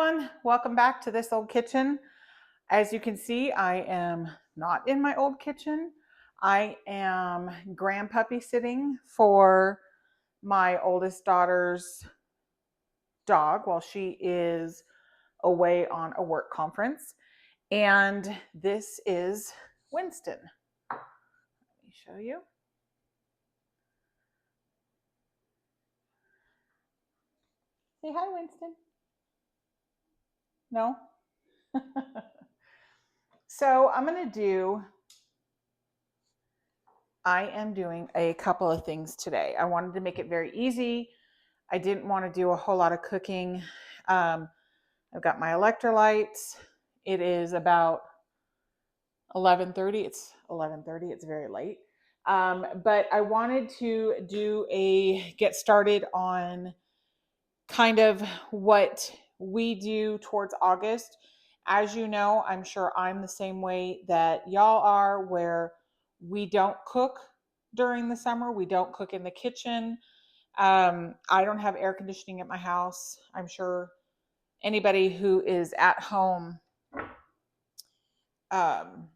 everyone, welcome back to This Old Kitchen. As you can see, I am not in my old kitchen. I am grandpuppy sitting for my oldest daughter's dog while she is away on a work conference. And this is Winston. Let me show you. Say hi, Winston. No? So I am doing a couple of things today. I wanted to make it very easy. I didn't want to do a whole lot of cooking. I've got my electrolytes. It is about 11:30. It's 11:30. It's very late. But I wanted to get started on kind of what we do towards August. As you know, I'm sure I'm the same way that y'all are, where we don't cook during the summer. We don't cook in the kitchen. I don't have air conditioning at my house. I'm sure anybody who is at home um,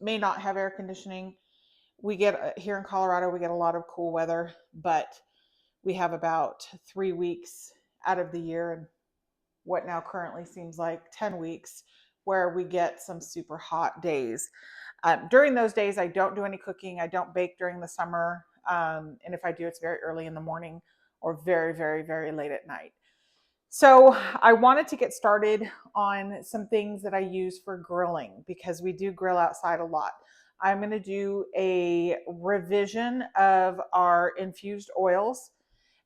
may not have air conditioning. We get here in Colorado, we get a lot of cool weather, but we have about 3 weeks out of the year, and what now currently seems like 10 weeks, where we get some super hot days. During those days, I don't do any cooking. I don't bake during the summer. And if I do, it's very early in the morning or very, very, very late at night. So I wanted to get started on some things that I use for grilling, because we do grill outside a lot. I'm going to do a revision of our infused oils.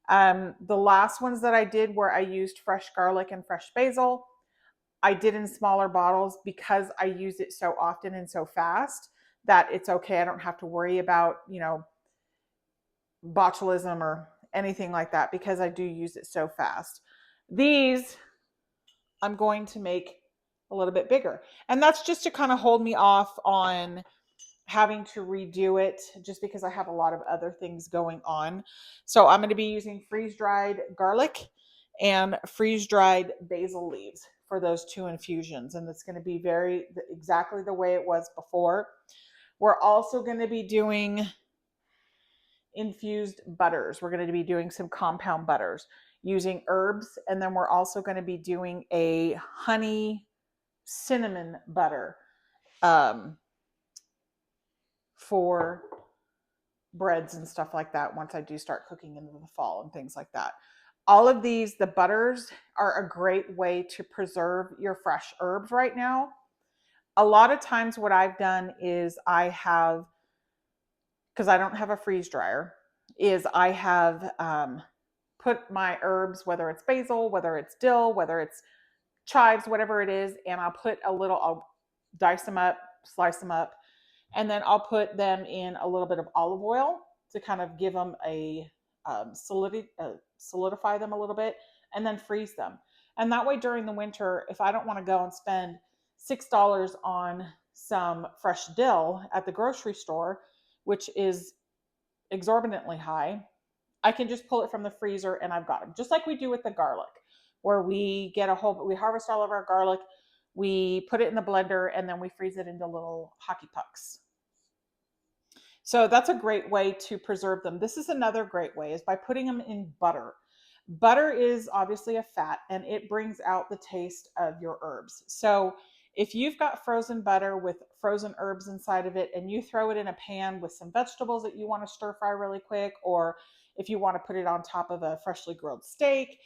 The last ones that I did, where I used fresh garlic and fresh basil, I did in smaller bottles because I use it so often and so fast that it's okay. I don't have to worry about, botulism or anything like that, because I do use it so fast. These I'm going to make a little bit bigger. And that's just to kind of hold me off on having to redo it, just because I have a lot of other things going on. So I'm going to be using freeze-dried garlic and freeze-dried basil leaves for those two infusions. And it's going to be exactly the way it was before. We're also going to be doing infused butters. We're going to be doing some compound butters using herbs. And then we're also going to be doing a honey cinnamon butter for breads and stuff like that once I do start cooking into the fall and things like that. All of these, the butters, are a great way to preserve your fresh herbs right now. A lot of times what I've done is because I don't have a freeze dryer, is I have put my herbs, whether it's basil, whether it's dill, whether it's chives, whatever it is, and I'll dice them up, slice them up, and then I'll put them in a little bit of olive oil to kind of give them solidify them a little bit, and then freeze them. And that way, during the winter, if I don't want to go and spend $6 on some fresh dill at the grocery store, which is exorbitantly high, I can just pull it from the freezer and I've got them. Just like we do with the garlic, where we harvest all of our garlic, we put it in the blender, and then we freeze it into little hockey pucks. So that's a great way to preserve them. This is another great way, is by putting them in butter. Butter is obviously a fat, and it brings out the taste of your herbs. So if you've got frozen butter with frozen herbs inside of it, and you throw it in a pan with some vegetables that you want to stir fry really quick, or if you want to put it on top of a freshly grilled steak,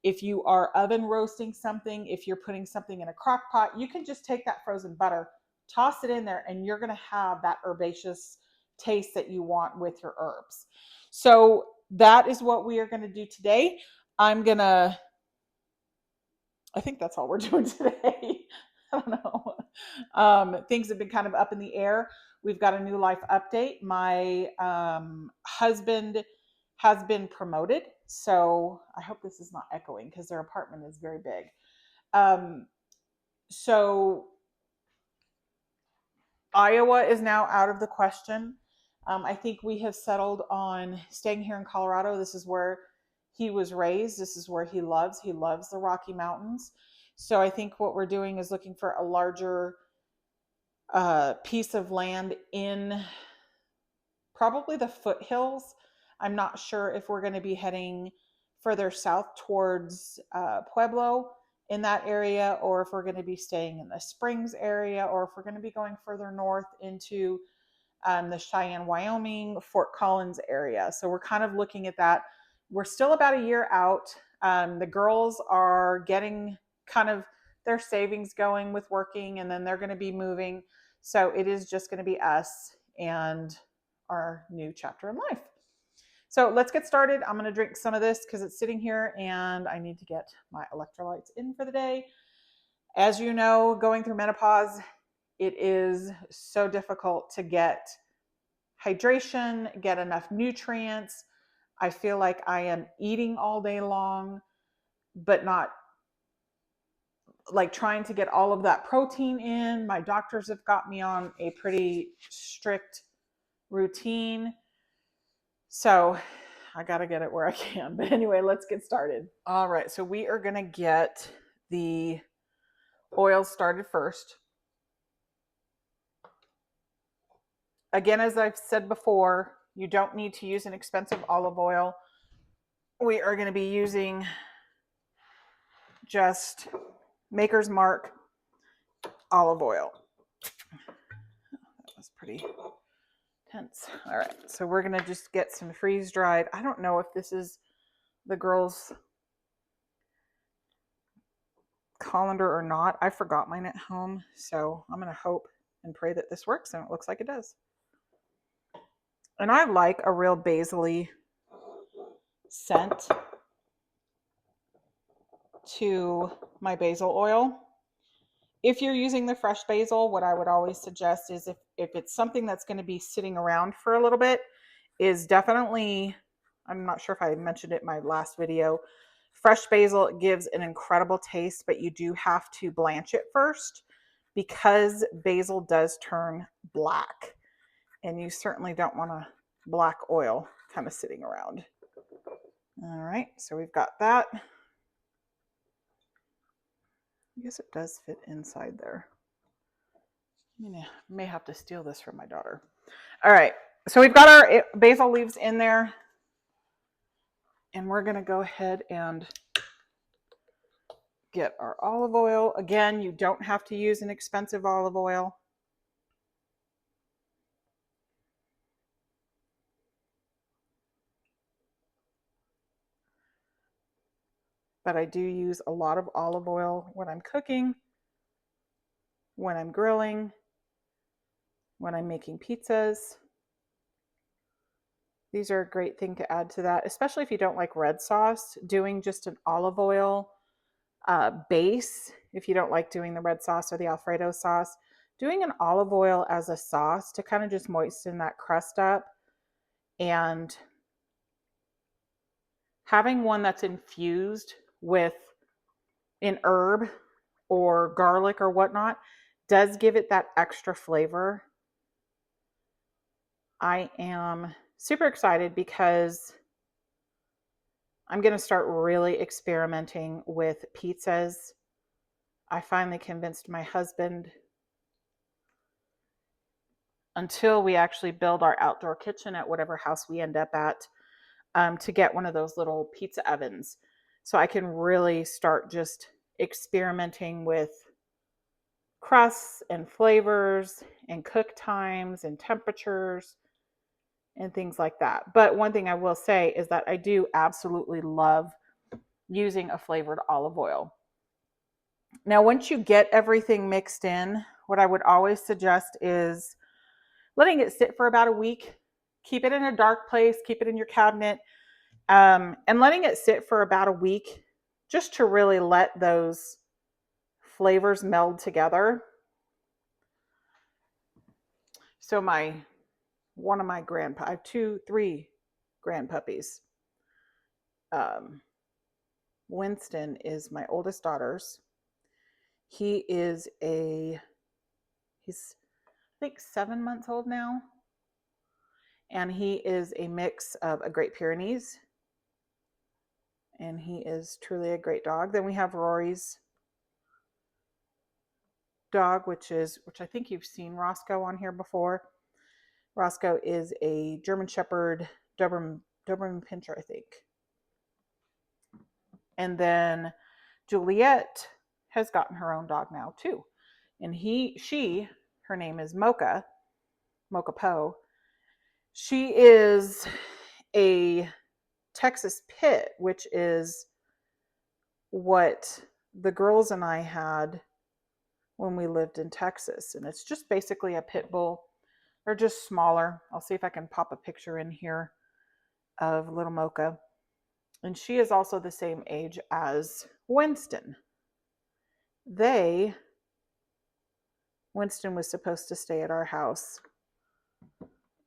if you are oven roasting something, if you're putting something in a crock pot, you can just take that frozen butter, toss it in there, and you're going to have that herbaceous taste that you want with your herbs. So that is what we are going to do today. I think that's all we're doing today. I don't know. Things have been kind of up in the air. We've got a new life update. My husband has been promoted. So I hope this is not echoing, because their apartment is very big. So Iowa is now out of the question. I think we have settled on staying here in Colorado. This is where he was raised. This is where he loves. He loves the Rocky Mountains. So I think what we're doing is looking for a larger piece of land in probably the foothills. I'm not sure if we're going to be heading further south towards Pueblo in that area, or if we're going to be staying in the Springs area, or if we're going to be going further north into the Cheyenne, Wyoming, Fort Collins area. So we're kind of looking at that. We're still about a year out. The girls are getting kind of their savings going with working, and then they're going to be moving. So it is just going to be us and our new chapter in life. So let's get started. I'm going to drink some of this because it's sitting here and I need to get my electrolytes in for the day. As you know, going through menopause, it is so difficult to get hydration, get enough nutrients. I feel like I am eating all day long, but not like trying to get all of that protein in. My doctors have got me on a pretty strict routine. So I got to get it where I can. But anyway, let's get started. All right. So we are going to get the oil started first. Again, as I've said before, you don't need to use an expensive olive oil. We are going to be using just Maker's Mark olive oil. That was pretty tense. All right, so we're going to just get some freeze dried. I don't know if this is the girls' colander or not. I forgot mine at home, so I'm going to hope and pray that this works, and it looks like it does. And I like a real basil-y scent to my basil oil. If you're using the fresh basil, what I would always suggest is if it's something that's going to be sitting around for a little bit, is definitely, I'm not sure if I mentioned it in my last video, fresh basil gives an incredible taste, but you do have to blanch it first because basil does turn black. And you certainly don't want a black oil kind of sitting around. All right, so we've got that. I guess it does fit inside there. I may have to steal this from my daughter. All right, so we've got our basil leaves in there. And we're going to go ahead and get our olive oil. Again, you don't have to use an expensive olive oil. But I do use a lot of olive oil when I'm cooking, when I'm grilling, when I'm making pizzas. These are a great thing to add to that, especially if you don't like red sauce. Doing just an olive oil base, if you don't like doing the red sauce or the Alfredo sauce, doing an olive oil as a sauce to kind of just moisten that crust up, and having one that's infused with an herb or garlic or whatnot does give it that extra flavor. I am super excited because I'm going to start really experimenting with pizzas. I finally convinced my husband, until we actually build our outdoor kitchen at whatever house we end up at, to get one of those little pizza ovens so I can really start just experimenting with crusts and flavors and cook times and temperatures and things like that. But one thing I will say is that I do absolutely love using a flavored olive oil. Now, once you get everything mixed in, what I would always suggest is letting it sit for about a week. Keep it in a dark place, keep it in your cabinet, and letting it sit for about a week just to really let those flavors meld together. So I have three grandpuppies. Winston is my oldest daughter's. He's I think 7 months old now. And he is a mix of a Great Pyrenees. And he is truly a great dog. Then we have Rory's dog, which I think you've seen Roscoe on here before. Roscoe is a German Shepherd Doberman Pinscher, I think. And then Juliet has gotten her own dog now too. And her name is Mocha Poe. She is a Texas Pit, which is what the girls and I had when we lived in Texas. And it's just basically a pit bull. They're just smaller. I'll see if I can pop a picture in here of little Mocha. And she is also the same age as Winston. Winston was supposed to stay at our house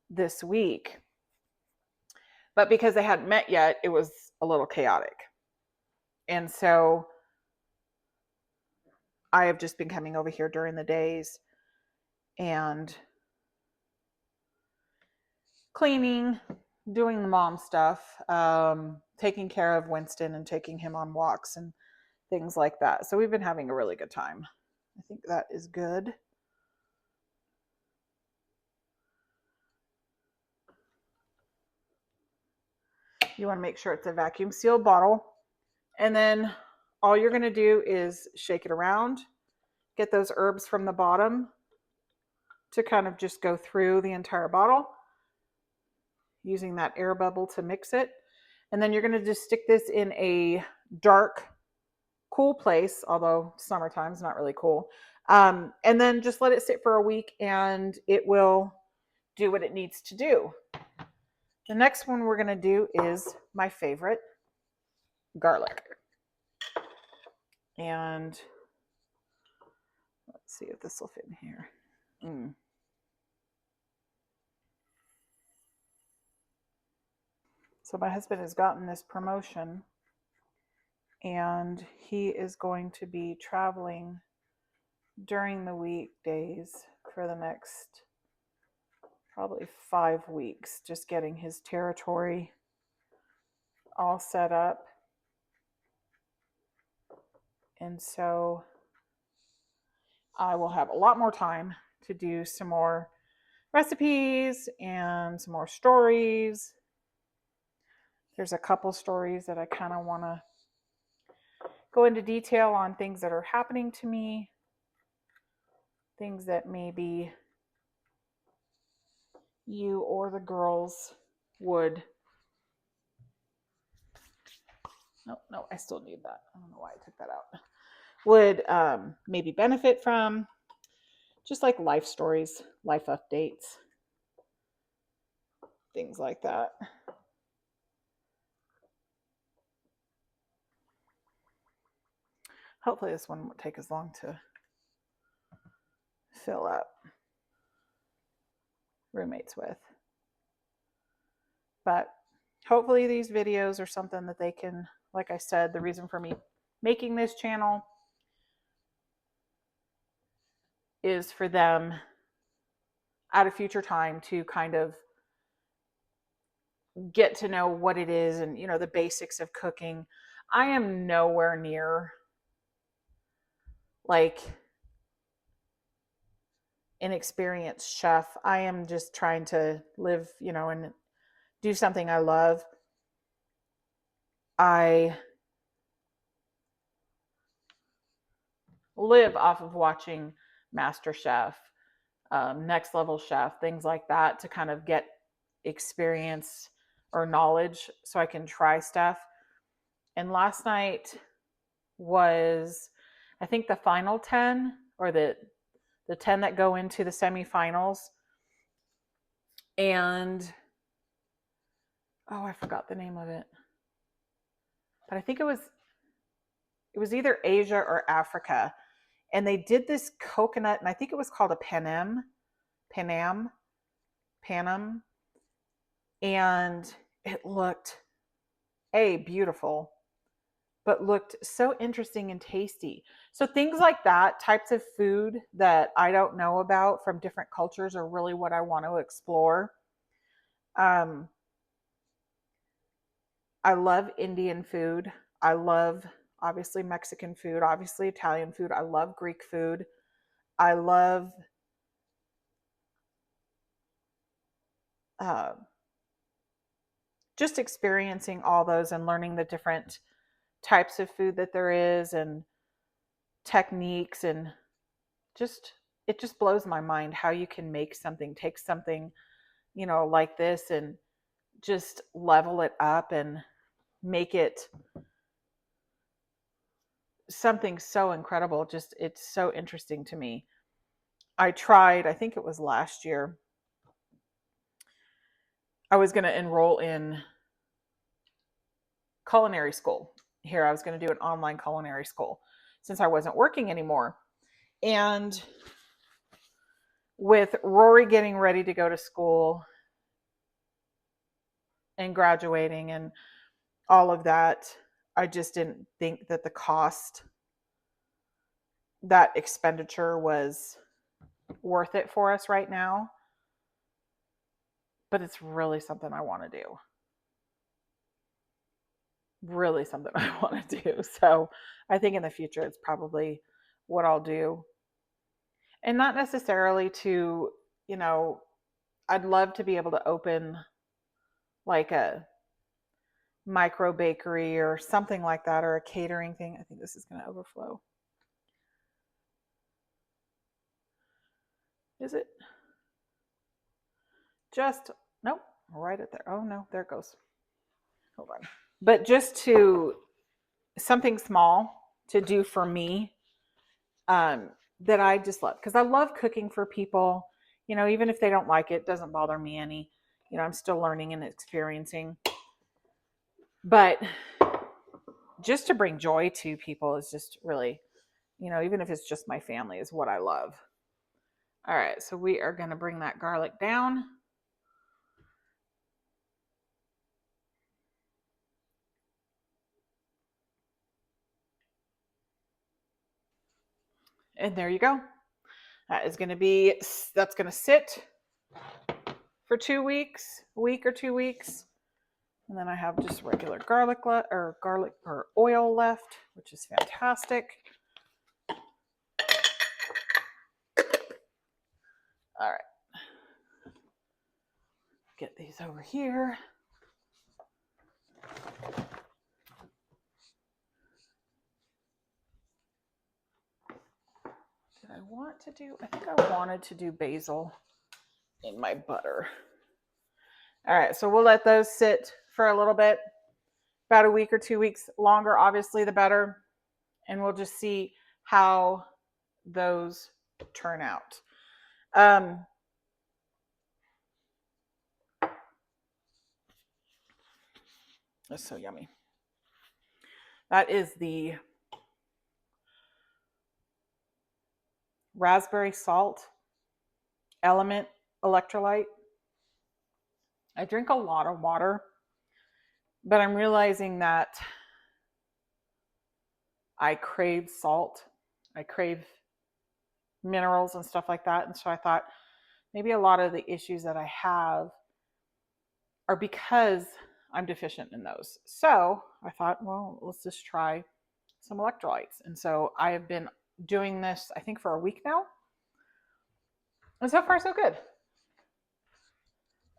this week. But because they hadn't met yet, it was a little chaotic. And so I have just been coming over here during the days and cleaning, doing the mom stuff, taking care of Winston and taking him on walks and things like that. So we've been having a really good time. I think that is good. You want to make sure it's a vacuum sealed bottle. And then all you're going to do is shake it around, get those herbs from the bottom to kind of just go through the entire bottle, using that air bubble to mix it. And then you're going to just stick this in a dark, cool place, although summertime is not really cool. And then just let it sit for a week and it will do what it needs to do. The next one we're going to do is my favorite, garlic. And let's see if this will fit in here. So my husband has gotten this promotion and he is going to be traveling during the weekdays for the next probably 5 weeks, just getting his territory all set up. And so I will have a lot more time to do some more recipes and some more stories. There's a couple stories that I kind of want to go into detail on, things that are happening to me, things that maybe you or the girls would. No, I still need that. I don't know why I took that out. Would maybe benefit from, just like life stories, life updates, things like that. Hopefully this one won't take as long to fill up. Roommates with. But hopefully these videos are something that they can, like I said, the reason for me making this channel is for them at a future time to kind of get to know what it is and, the basics of cooking. I am nowhere near like an experienced chef. I am just trying to live, and do something I love. I live off of watching MasterChef, Next Level Chef, things like that, to kind of get experience or knowledge so I can try stuff. And last night was, I think, the final 10, or the 10 that go into the semifinals. And I forgot the name of it. But I think it was either Asia or Africa. And they did this coconut, and I think it was called a Panam. And it looked beautiful, but looked so interesting and tasty. So things like that, types of food that I don't know about from different cultures, are really what I want to explore. I love Indian food. I love, obviously, Mexican food, obviously Italian food. I love Greek food. I love just experiencing all those and learning the different types of food that there is and techniques, and just it just blows my mind how you can make something, take something, like this, and just level it up and make it something so incredible. Just it's so interesting to me. I tried, I think it was last year, I was going to enroll in culinary school here. I was going to do an online culinary school since I wasn't working anymore. And with Rory getting ready to go to school and graduating and all of that, I just didn't think that the cost, that expenditure was worth it for us right now. But it's really something I want to do. Really something I want to do. So I think in the future, it's probably what I'll do. And not necessarily to, I'd love to be able to open like a micro bakery or something like that, or a catering thing. I think this is going to overflow. Is it? Just, nope, right at there. Oh no, there it goes. Hold on. But just to, something small to do for me, that I just love, because I love cooking for people. Even if they don't like it, doesn't bother me any. I'm still learning and experiencing. But just to bring joy to people is just really, even if it's just my family, is what I love. All right, so we are going to bring that garlic down. And there you go. That's going to sit for 2 weeks, a week or 2 weeks. And then I have just regular garlic or oil left, which is fantastic. All right. Get these over here. I think I wanted to do basil in my butter. All right, so we'll let those sit for a little bit, about a week or 2 weeks longer, obviously the better. And we'll just see how those turn out. It's so yummy. That is the raspberry salt element electrolyte. I drink a lot of water, but I'm realizing that I crave salt. I crave minerals and stuff like that. And so I thought maybe a lot of the issues that I have are because I'm deficient in those. So I thought, well, let's just try some electrolytes. And so I have been doing this, I think, for a week now. And so far, so good.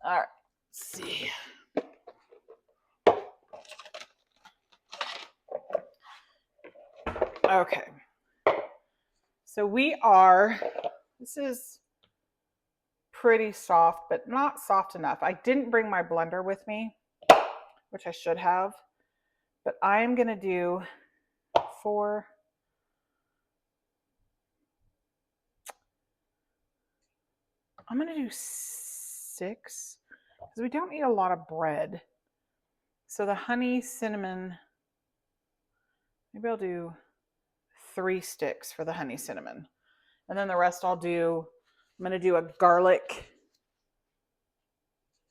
All right, let's see. Okay. So this is pretty soft, but not soft enough. I didn't bring my blender with me, which I should have, but I am going to do 4. I'm going to do 6 because we don't eat a lot of bread. So the honey cinnamon, maybe I'll do 3 sticks for the honey cinnamon. And then the rest I'm going to do a garlic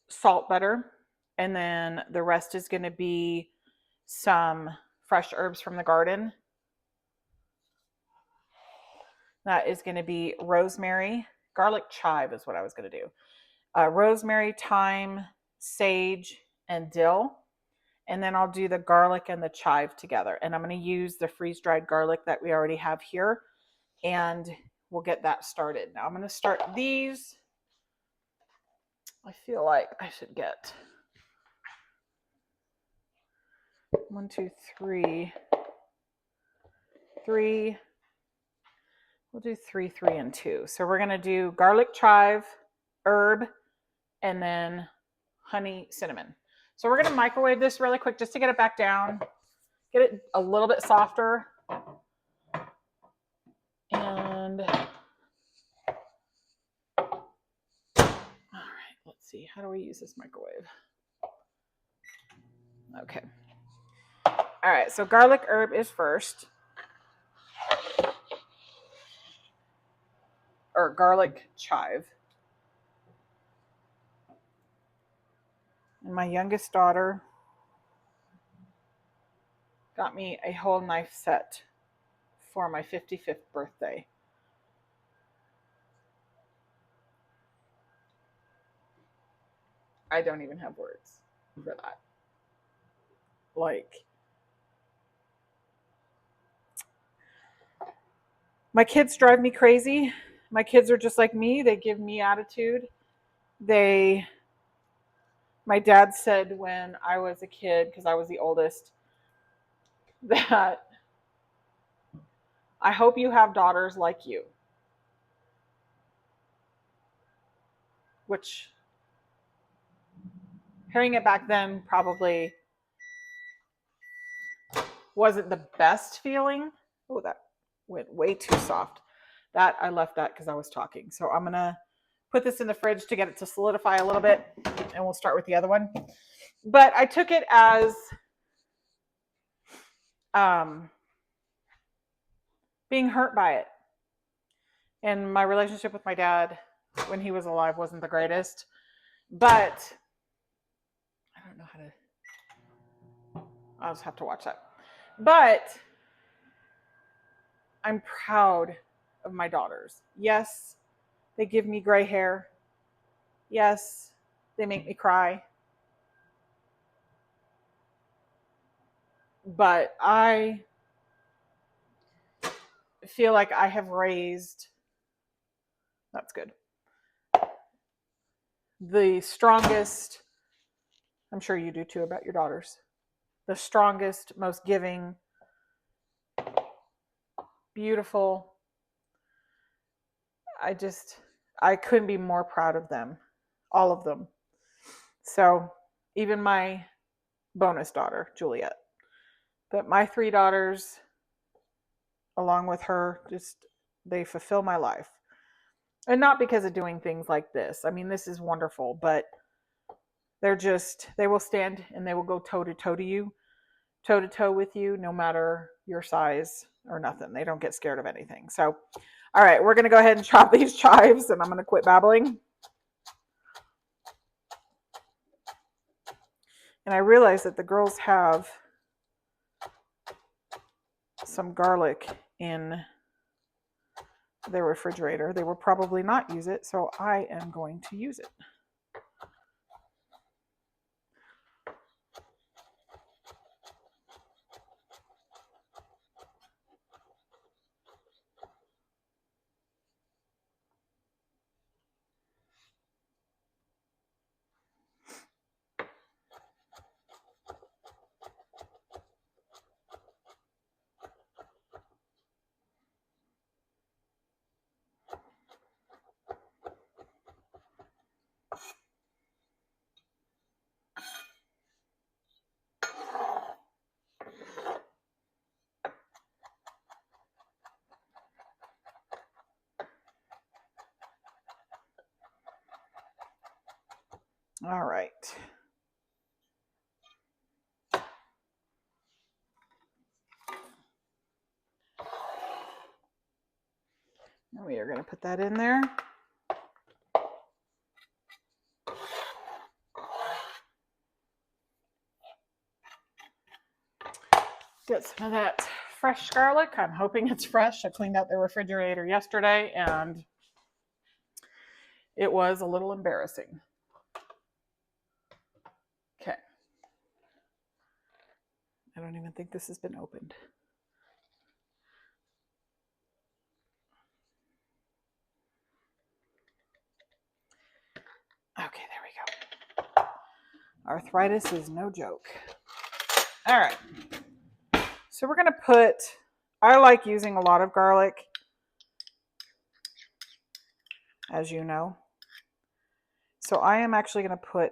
salt butter. And then the rest is going to be some fresh herbs from the garden. That is going to be rosemary, garlic chive is what I was going to do. Rosemary, thyme, sage, and dill. And then I'll do the garlic and the chive together. And I'm going to use the freeze-dried garlic that we already have here. And we'll get that started. Now I'm going to start these. I feel like I should get 1, 2, 3. We'll do 3, 3, and 2. So we're going to do garlic, chive, herb, and then honey, cinnamon. So we're going to microwave this really quick just to get it back down, get it a little bit softer. And all right, let's see. How do we use this microwave? Okay. All right, so garlic herb is first. Or garlic chive. And my youngest daughter got me a whole knife set for my 55th birthday. I don't even have words for that. Like, my kids drive me crazy. My kids are just like me. They give me attitude. My dad said when I was a kid, because I was the oldest, that I hope you have daughters like you. Which, hearing it back then probably wasn't the best feeling. Oh, that went way too soft. That I left that because I was talking. So I'm going to put this in the fridge to get it to solidify a little bit, and we'll start with the other one. But I took it as being hurt by it. And my relationship with my dad when he was alive wasn't the greatest. But I don't know how to... I'll just have to watch that. But I'm proud of my daughters. Yes, they give me gray hair. Yes, they make me cry. But I feel like I have raised, that's good, the strongest, I'm sure you do too about your daughters, the strongest, most giving, beautiful. I couldn't be more proud of them, all of them. So even my bonus daughter, Juliet. But my 3 daughters, along with her, they fulfill my life. And not because of doing things like this. I mean, this is wonderful, but they will stand and they will go toe to toe with you, no matter your size or nothing. They don't get scared of anything. So, all right, we're going to go ahead and chop these chives, and I'm going to quit babbling. And I realized that the girls have some garlic in their refrigerator. They will probably not use it, so I am going to use it. All right. And we are going to put that in there. Get some of that fresh garlic. I'm hoping it's fresh. I cleaned out the refrigerator yesterday and it was a little embarrassing. Okay. I don't even think this has been opened. Arthritis is no joke. All right. So we're going to put, I like using a lot of garlic, as you know. So I am actually going to put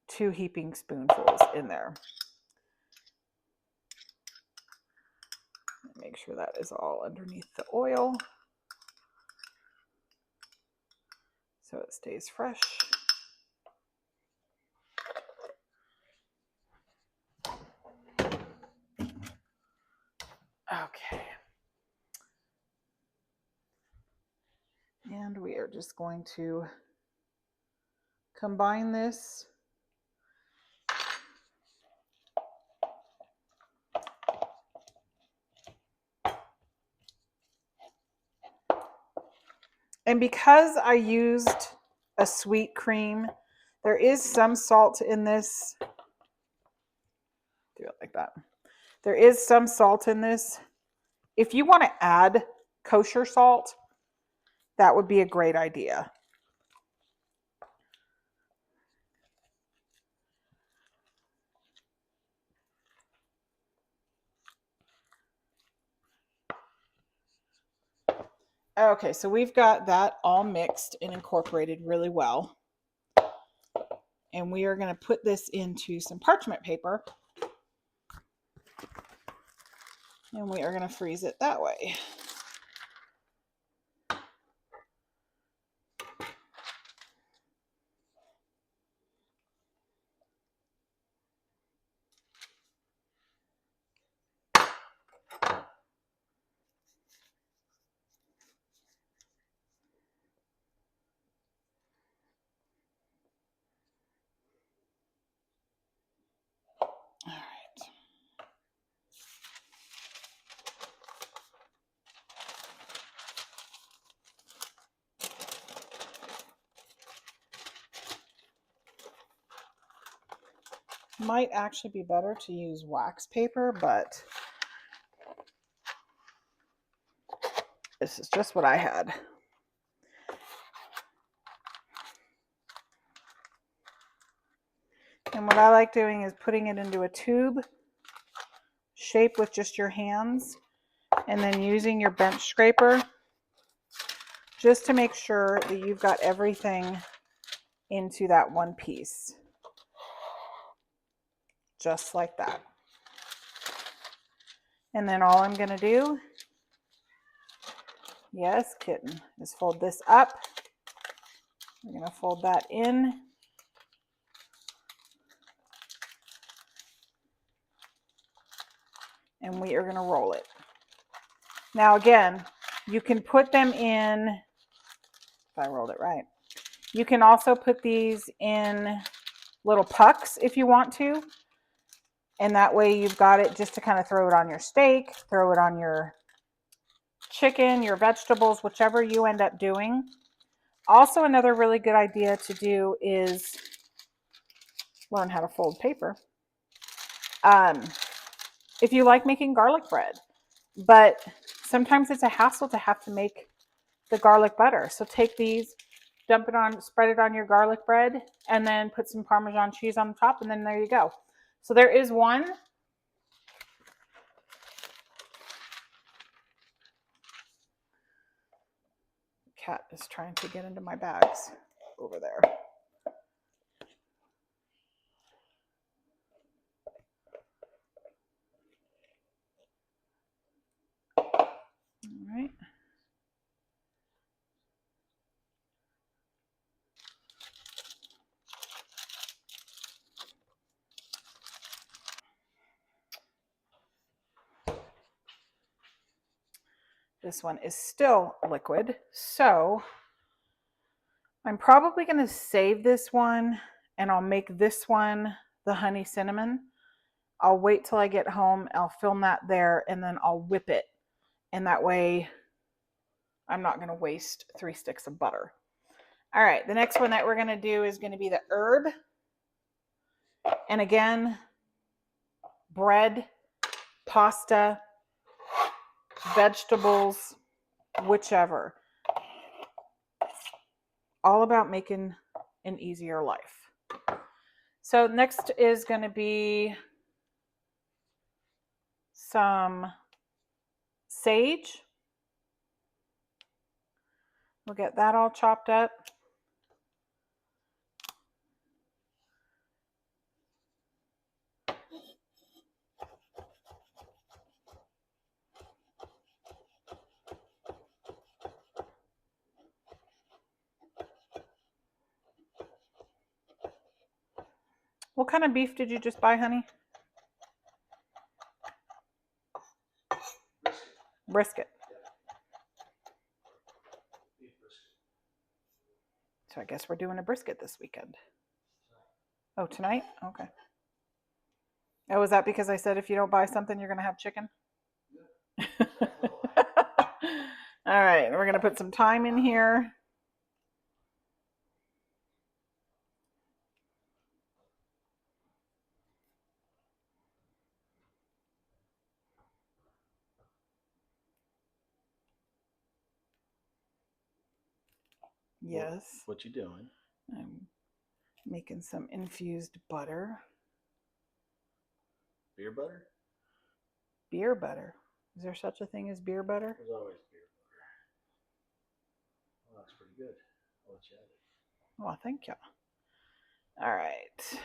2 heaping spoonfuls in there. Make sure that is all underneath the oil so it stays fresh. Okay. And we are just going to combine this. And because I used a sweet cream, there is some salt in this. Do it like that. There is some salt in this. If you want to add kosher salt, that would be a great idea. Okay, so we've got that all mixed and incorporated really well. And we are going to put this into some parchment paper. And we are going to freeze it that way. All right. Might actually be better to use wax paper, but this is just what I had. And what I like doing is putting it into a tube shape with just your hands and then using your bench scraper just to make sure that you've got everything into that one piece. Just like that. And then all I'm going to do, yes, kitten, is fold this up. We're going to fold that in. And we are going to roll it. Now again, you can put them in, if I rolled it right, you can also put these in little pucks if you want to. And that way you've got it just to kind of throw it on your steak, throw it on your chicken, your vegetables, whichever you end up doing. Also, another really good idea to do is learn how to fold paper. If you like making garlic bread, but sometimes it's a hassle to have to make the garlic butter. So take these, dump it on, spread it on your garlic bread, and then put some Parmesan cheese on the top, and then there you go. So there is one. Cat is trying to get into my bags over there. All right. This one is still liquid, so I'm probably going to save this one and I'll make this one the honey cinnamon. I'll wait till I get home, I'll film that there, and then I'll whip it. And that way I'm not going to waste 3 sticks of butter. All right, the next one that we're going to do is going to be the herb. And again, bread, pasta, vegetables, whichever. All about making an easier life. So next is going to be some sage. We'll get that all chopped up. What kind of beef did you just buy, honey? Brisket. So I guess we're doing a brisket this weekend. Oh, tonight? Okay. Oh, is that because I said if you don't buy something, you're going to have chicken? All right, we're going to put some thyme in here. Yes. What you doing? I'm making some infused butter. Beer butter? Beer butter. Is there such a thing as beer butter? There's always beer butter. Well, that's pretty good. I'll let you have it. Well, thank you. All right.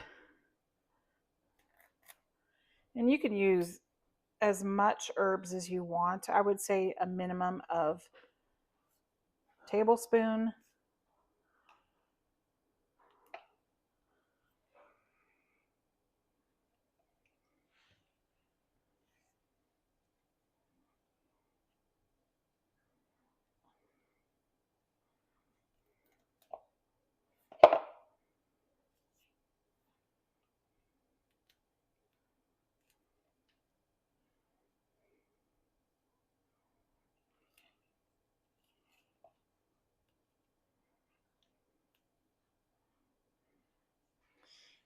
And you can use as much herbs as you want. I would say a minimum of tablespoon.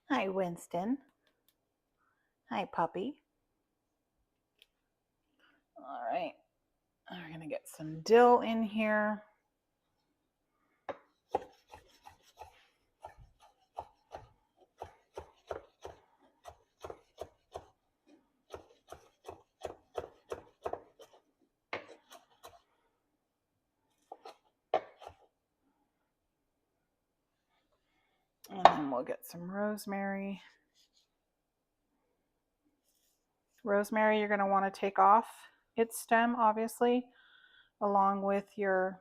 Hi, Winston. Hi, puppy. All right. We're going to get some dill in here. And then we'll get some rosemary. Rosemary, you're going to want to take off its stem, obviously, along with your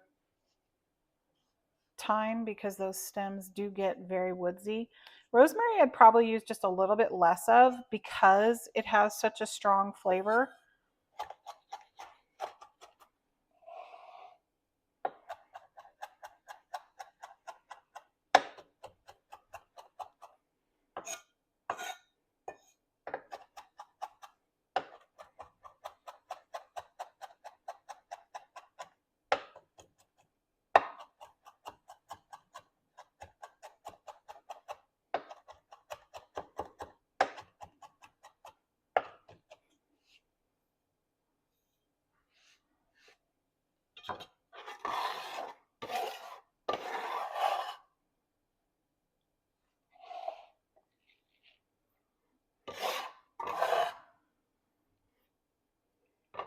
thyme, because those stems do get very woodsy. Rosemary I'd probably use just a little bit less of because it has such a strong flavor.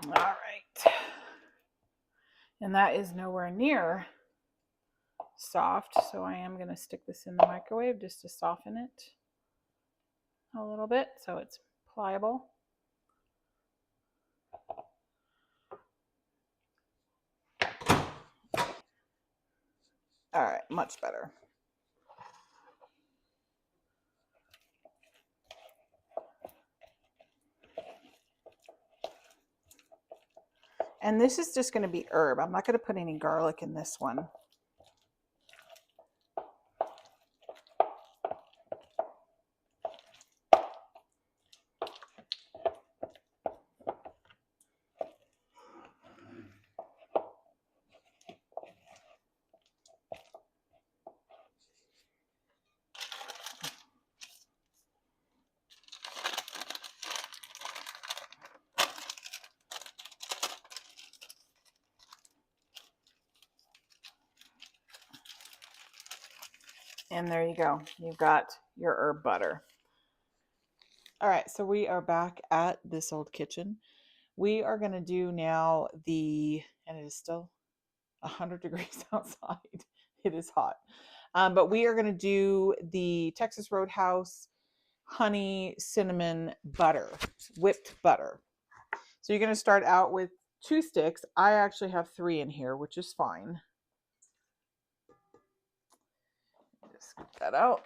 All right. And that is nowhere near soft, so I am going to stick this in the microwave just to soften it a little bit so it's pliable. All right, much better. And this is just going to be herb. I'm not going to put any garlic in this one. And there you go. You've got your herb butter. All right, so we are back at this old kitchen. We are going to do now and it is still 100 degrees outside. It is hot. But we are going to do the Texas Roadhouse honey cinnamon butter, whipped butter. So you're going to start out with 2 sticks. I actually have 3 in here, which is fine. Just get that out.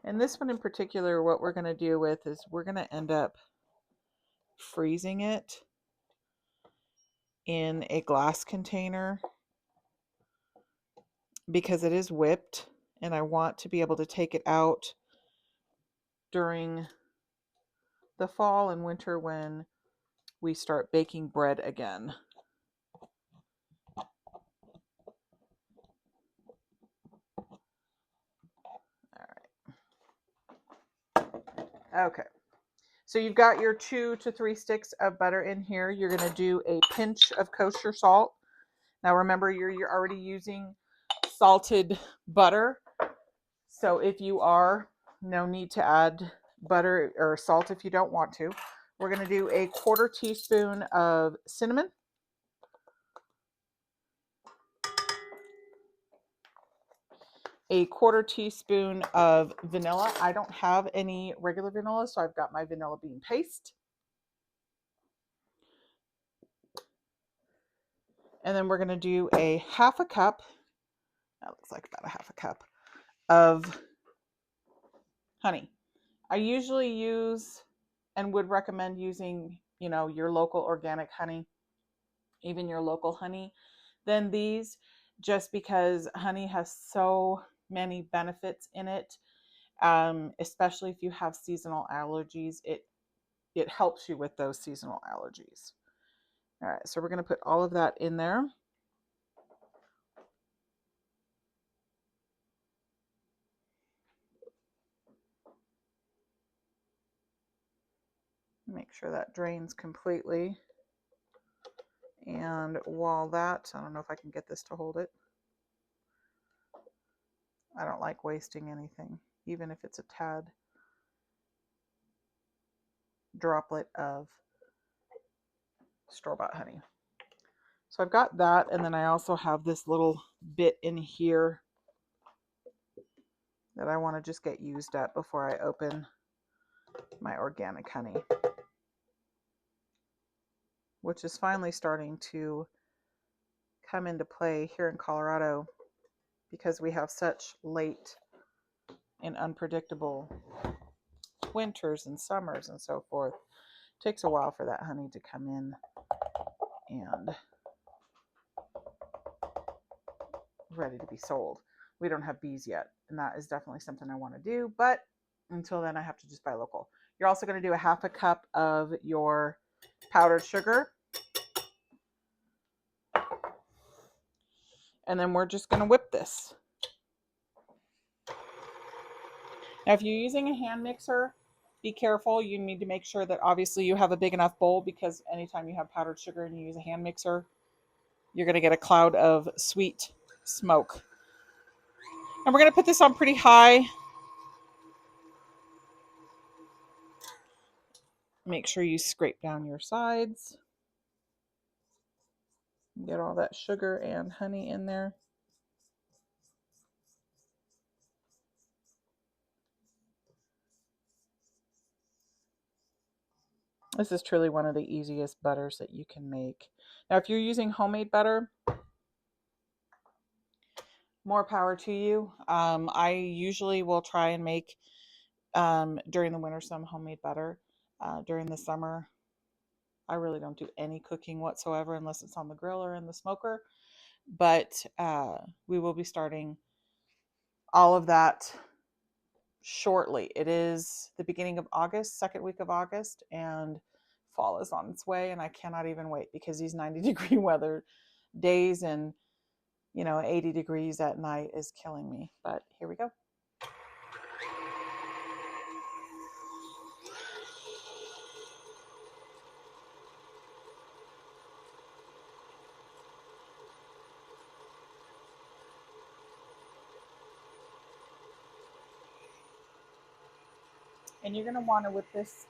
And this one in particular, what we're going to do with is we're going to end up freezing it in a glass container because it is whipped and I want to be able to take it out during the fall and winter when we start baking bread again. Okay, so you've got your 2 to 3 sticks of butter in here. You're going to do a pinch of kosher salt. Now remember, you're already using salted butter, so if you are, no need to add butter or salt if you don't want to. We're going to do a 1/4 teaspoon of cinnamon, a 1/4 teaspoon of vanilla. I don't have any regular vanilla, so I've got my vanilla bean paste. And then we're going to do a 1/2 cup, that looks like about a 1/2 cup, of honey. I usually use and would recommend using, your local organic honey, even your local honey, than these, just because honey has so many benefits in it, especially if you have seasonal allergies. It helps you with those seasonal allergies. All right, so we're going to put all of that in there. Make sure that drains completely. And while that, I don't know if I can get this to hold it. I don't like wasting anything, even if it's a tad droplet of store-bought honey. So I've got that, and then I also have this little bit in here that I want to just get used up before I open my organic honey, which is finally starting to come into play here in Colorado because we have such late and unpredictable winters and summers and so forth. It takes a while for that honey to come in and ready to be sold. We don't have bees yet, and that is definitely something I want to do, but until then I have to just buy local. You're also going to do a 1/2 cup of your powdered sugar, and then we're just going to whip this. Now if you're using a hand mixer, be careful. You need to make sure that obviously you have a big enough bowl, because anytime you have powdered sugar and you use a hand mixer, you're going to get a cloud of sweet smoke. And we're going to put this on pretty high. Make sure you scrape down your sides. Get all that sugar and honey in there. This is truly one of the easiest butters that you can make. Now, if you're using homemade butter, more power to you. I usually will try and make, during the winter, some homemade butter. During the summer, I really don't do any cooking whatsoever unless it's on the grill or in the smoker. But we will be starting all of that shortly. It is the beginning of August, second week of August, and fall is on its way, and I cannot even wait because these 90-degree weather days and 80 degrees at night is killing me. But here we go. And you're going to want to, with this,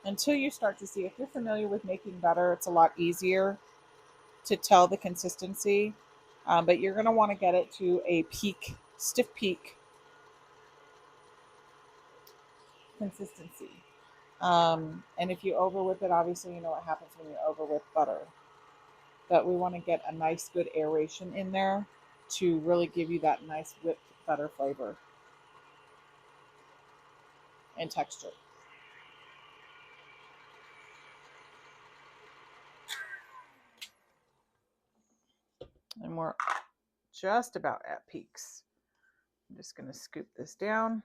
until you start to see, if you're familiar with making butter, it's a lot easier to tell the consistency. But you're going to want to get it to a peak, stiff peak consistency. And if you over whip it, obviously you know what happens when you over whip butter. But we want to get a nice good aeration in there to really give you that nice whipped butter flavor and texture. And we're just about at peaks. I'm just going to scoop this down.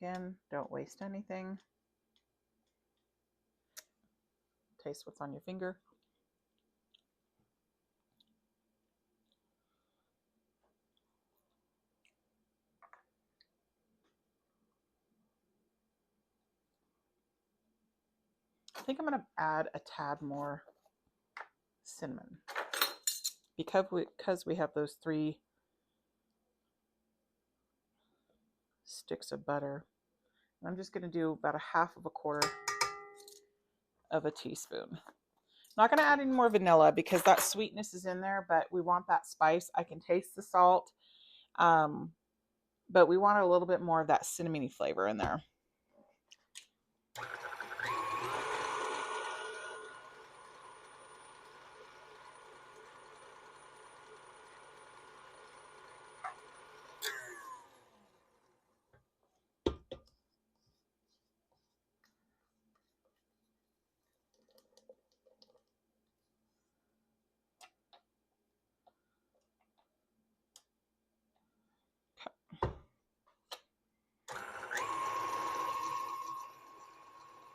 Again, don't waste anything. Taste what's on your finger. I think I'm going to add a tad more cinnamon because we have those 3 sticks of butter. I'm just going to do about a half of a quarter of a teaspoon. I'm not going to add any more vanilla because that sweetness is in there, but we want that spice. I can taste the salt, but we want a little bit more of that cinnamony flavor in there.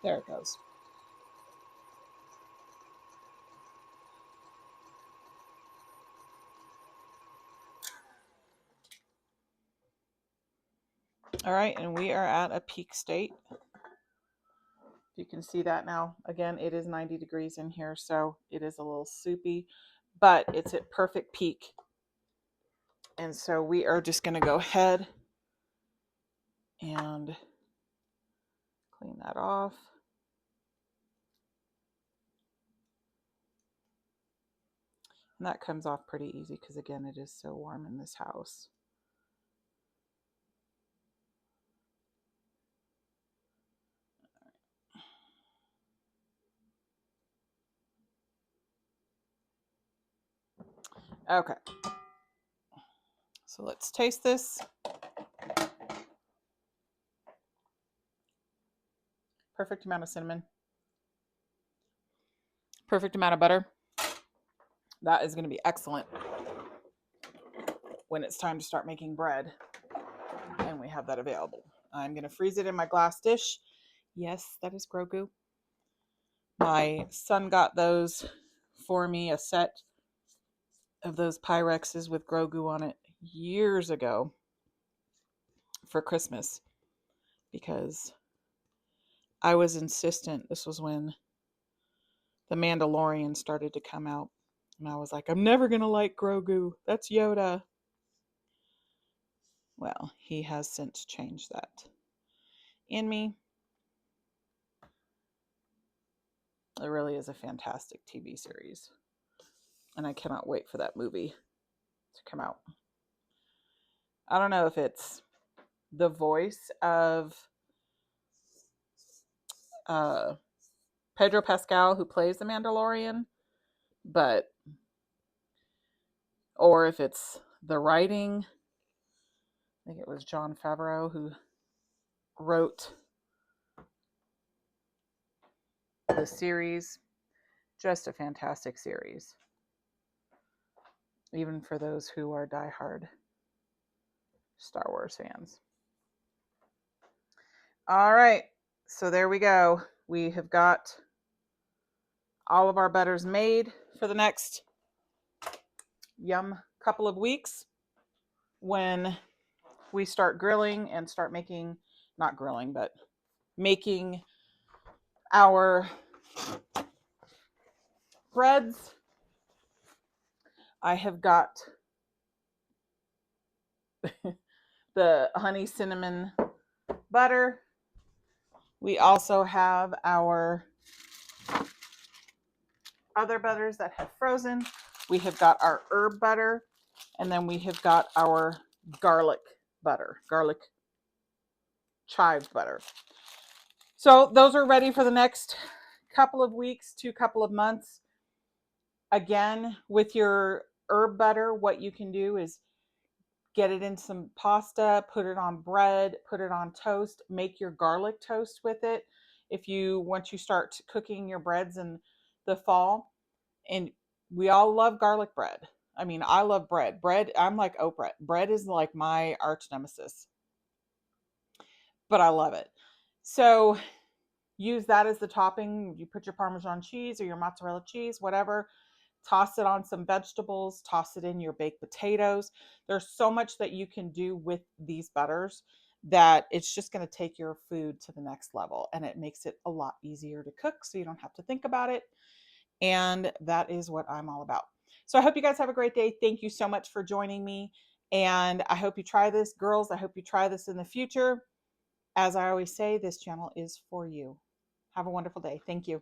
There it goes. All right, and we are at a peak state. You can see that now. Again, it is 90 degrees in here, so it is a little soupy, but it's at perfect peak. And so we are just going to go ahead and clean that off. And that comes off pretty easy because, again, it is so warm in this house. Okay. So let's taste this. Perfect amount of cinnamon. Perfect amount of butter. That is going to be excellent when it's time to start making bread and we have that available. I'm going to freeze it in my glass dish. Yes, that is Grogu. My son got those for me, a set of those Pyrexes with Grogu on it years ago for Christmas because I was insistent. This was when The Mandalorian started to come out. And I was like, I'm never going to like Grogu. That's Yoda. Well, he has since changed that in me. It really is a fantastic TV series. And I cannot wait for that movie to come out. I don't know if it's the voice of Pedro Pascal who plays the Mandalorian, or if it's the writing. I think it was Jon Favreau who wrote the series. Just a fantastic series, even for those who are diehard Star Wars fans. All right, so there we go. We have got all of our butters made for the next couple of weeks when we start grilling and start making, not grilling, but making our breads, I have got the honey cinnamon butter. We also have our other butters that have frozen. We have got our herb butter, and then we have got our garlic butter, garlic chive butter. So those are ready for the next couple of weeks to couple of months. Again, with your herb butter, what you can do is get it in some pasta, put it on bread, put it on toast, make your garlic toast with it. If you, once you start cooking your breads in the fall, and we all love garlic bread. I mean, I love bread. Bread, I'm like Oprah. Bread is like my arch nemesis, but I love it. So use that as the topping. You put your Parmesan cheese or your mozzarella cheese, whatever. Toss it on some vegetables, toss it in your baked potatoes. There's so much that you can do with these butters that it's just going to take your food to the next level, and it makes it a lot easier to cook so you don't have to think about it. And that is what I'm all about. So I hope you guys have a great day. Thank you so much for joining me. And I hope you try this. Girls, I hope you try this in the future. As I always say, this channel is for you. Have a wonderful day. Thank you.